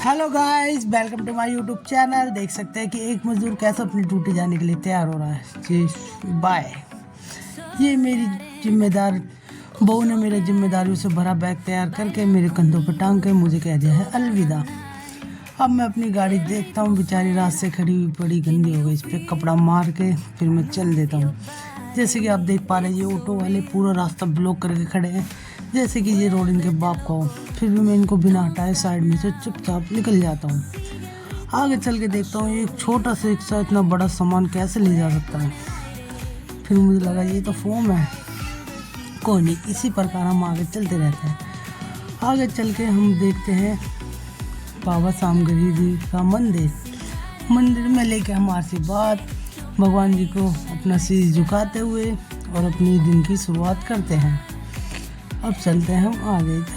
Hello guys, welcome to my YouTube channel. देख सकते हैं कि एक मजदूर कैसे अपनी ड्यूटी जाने के लिए तैयार हो रहा है। जी बाय। ये मेरी जिम्मेदार बहू ने मेरे जिम्मेदारियों से भरा बैग तैयार करके मेरे कंधों पर टांग के मुझे कह दिया है अलविदा। अब मैं अपनी गाड़ी देखता हूँ, बेचारी रात से खड़ी हुई पड़ी गंदी हो गई। इस पर कपड़ा मार के फिर मैं चल देता हूँ। जैसे कि आप देख पा रहे हैं, ये ऑटो वाले पूरा रास्ता ब्लॉक करके खड़े हैं, जैसे कि ये रोड इनके बाप का हो। फिर भी मैं इनको बिना हटाए साइड में से चुपचाप निकल जाता हूँ। आगे चल के देखता हूँ एक छोटा सा रिक्शा इतना बड़ा सामान कैसे ले जा सकता है। फिर मुझे लगा ये तो फोम है, कोई नहीं, इसी प्रकार हम आगे चलते रहते हैं। आगे चल के हम देखते हैं बाबा सामगिरी जी का मंदिर में लेके हम आशीर्वाद भगवान जी को अपना शीश झुकाते हुए और अपनी दिन की शुरुआत करते हैं। अब चलते हैं हम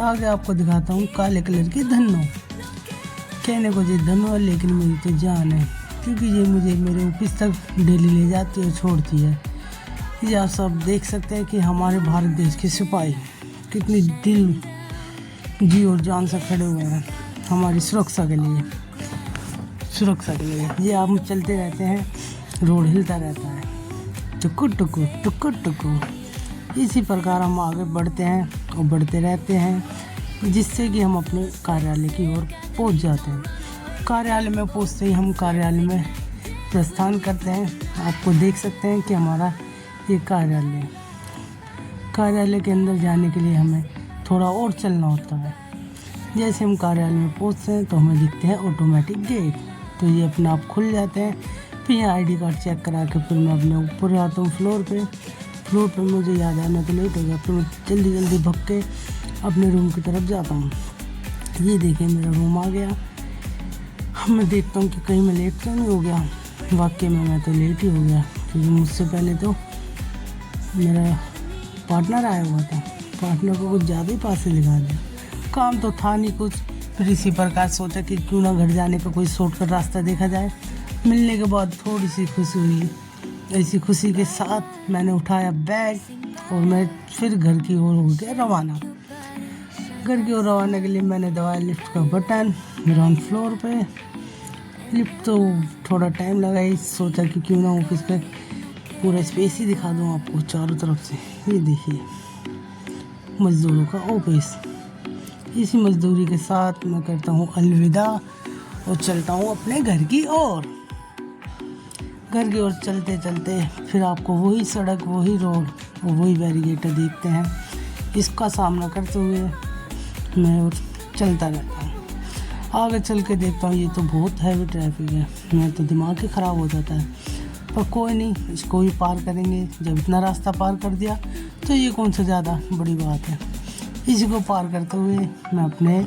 आगे आपको दिखाता हूँ काले कलर की धन्नो। कहने को जी धन्नो है, लेकिन मेरी तो जान है, क्योंकि ये मुझे मेरे ऑफिस तक डेली ले जाती है, छोड़ती है। ये आप सब देख सकते हैं कि हमारे भारत देश के सिपाही कितनी दिल जी और जान से खड़े हुए हैं हमारी सुरक्षा के लिए। ये हम चलते रहते हैं, रोड हिलता रहता है, टुकुर टुकुर टुकुर टुकुर। इसी प्रकार हम आगे बढ़ते हैं और बढ़ते रहते हैं, जिससे कि हम अपने कार्यालय की ओर पहुंच जाते हैं। कार्यालय में पहुंचते ही हम कार्यालय में प्रस्थान करते हैं। आपको देख सकते हैं कि हमारा ये कार्यालय के अंदर जाने के लिए हमें थोड़ा और चलना होता है। जैसे हम कार्यालय में पहुंचते हैं तो हमें दिखते हैं ऑटोमेटिक गेट, तो ये अपने आप खुल जाते हैं। फिर यहाँ ID कार्ड चेक करा के फिर मैं अपने ऊपर आता हूँ फ्लोर पे मुझे याद है मैं तो लेट हो गया, फिर मैं जल्दी भग के अपने रूम की तरफ जाता हूँ। ये देखिए मेरा रूम आ गया। मैं देखता हूँ कि कहीं मैं लेट तो नहीं हो गया। वाकई में मैं तो लेट ही हो गया, क्योंकि मुझसे पहले तो मेरा पार्टनर आया हुआ था। पार्टनर को कुछ ज़्यादा ही पासे दिखा दिया, काम तो था नहीं कुछ। फिर इसी प्रकार सोचा कि क्यों ना घर जाने का कोई शॉर्टकट रास्ता देखा जाए। मिलने के बाद थोड़ी सी खुशी हुई। ऐसी खुशी के साथ मैंने उठाया बैग और मैं फिर घर की ओर हो गया रवाना। घर की ओर रवाना के लिए मैंने दबाया लिफ्ट का बटन। ग्राउंड फ्लोर पे लिफ्ट तो थोड़ा टाइम लगा ही, सोचा कि क्यों ना ऑफिस का पूरा स्पेस ही दिखा दूँ आपको चारों तरफ से। ये देखिए मज़दूरों का ऑफिस। इसी मजदूरी के साथ मैं करता हूँ अलविदा और चलता हूँ अपने घर की ओर। घर की ओर चलते चलते फिर आपको वही सड़क, वही रोड और वही बैरिकेड दिखते हैं। इसका सामना करते हुए मैं और चलता रहता हूँ। आगे चल के देखता हूँ ये तो बहुत हैवी ट्रैफिक है, मैं तो दिमाग ही ख़राब हो जाता है। पर कोई नहीं, इसको भी पार करेंगे। जब इतना रास्ता पार कर दिया तो ये कौन सा ज़्यादा बड़ी बात है। इसी को पार करते हुए मैं अपने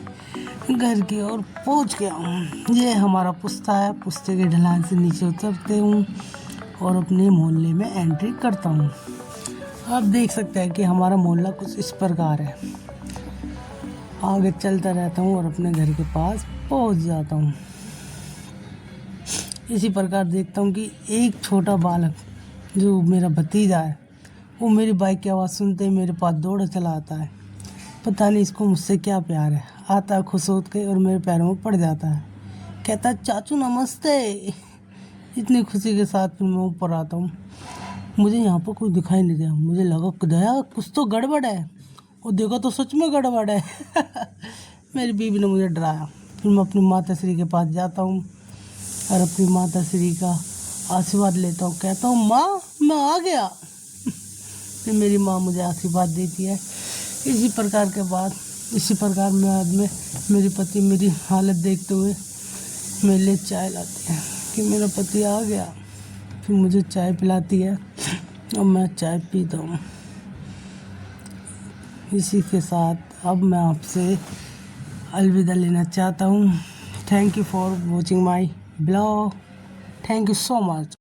घर की ओर पहुंच गया हूँ। ये हमारा पुस्ता है। पुस्ते के ढलान से नीचे उतरते हूँ और अपने मोहल्ले में एंट्री करता हूँ। आप देख सकते हैं कि हमारा मोहल्ला कुछ इस प्रकार है। आगे चलता रहता हूँ और अपने घर के पास पहुँच जाता हूँ। इसी प्रकार देखता हूँ कि एक छोटा बालक जो मेरा भतीजा है, वो मेरी बाइक की आवाज़ सुनते ही मेरे पास दौड़ चला आता है। पता नहीं इसको मुझसे क्या प्यार है। आता है खुश होकर के और मेरे पैरों में पड़ जाता है, कहता है चाचू नमस्ते। इतनी खुशी के साथ फिर मैं ऊपर आता हूँ। मुझे यहाँ पर कोई दिखाई नहीं दिया। मुझे लगा दया कुछ तो गड़बड़ है, और देखो तो सच में गड़बड़ है। मेरी बीवी ने मुझे डराया। फिर मैं अपनी माता श्री के पास जाता हूँ और अपनी माता श्री का आशीर्वाद लेता हूँ। कहता हूँ माँ मैं आ गया। फिर मेरी माँ मुझे आशीर्वाद देती है। इसी प्रकार में मेरे पति मेरी हालत देखते हुए मेरे लिए चाय लाते हैं कि मेरा पति आ गया। फिर मुझे चाय पिलाती है और मैं चाय पीता हूँ। इसी के साथ अब मैं आपसे अलविदा लेना चाहता हूँ। Thank you for watching my blog. Thank you so much.